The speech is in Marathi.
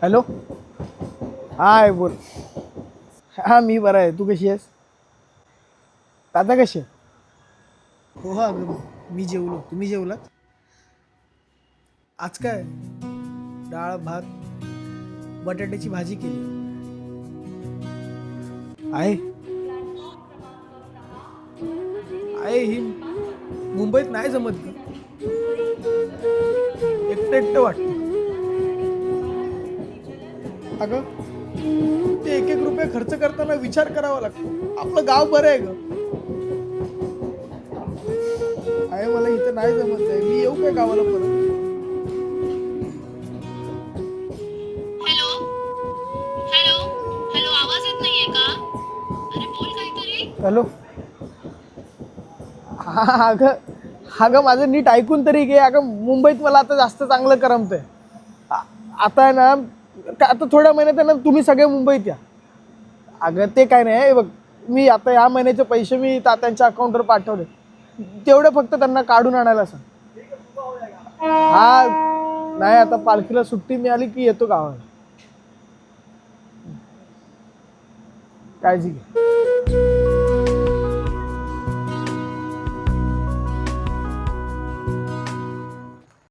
हॅलो. हाय बोल. हां मी बरा आहे. तू कशी आहेस? दादा कशी आहे? हो हा अगं मी जेवलो. तुम्ही जेवलात? आज काय? डाळ भात बटाट्याची भाजी केली आहे. आहे ही मुंबईत नाही जमत ग. एकटं एकटं वाटतं. अगं ते एक एक रुपये खर्च करताना विचार करावा लागतो. आपलं गाव बरं आहे ग. आहे मला इथं नाही जमत आहे. मी येऊ काय गावाला परत? हॅलो. हॅलो. हॅलो, आवाज येत नाहीये का? अरे बोल काहीतरी. हॅलो. हा अगं अगं माझं नीट ऐकून तरी घे. अगं मुंबईत मला आता जास्त चांगलं करमतंय. आ- आता आहे ना आता थोड्या महिन्यात आहे ना तुम्ही सगळे मुंबईत या. अगं ते काय नाही हे बघ. मी आता या महिन्याचे पैसे मी तात्यांच्या अकाउंटवर पाठवले. तेवढे फक्त त्यांना काढून आणायला सांग. हा नाही आता पालखीला सुट्टी मिळाली की येतो गावाला. काळजी घे.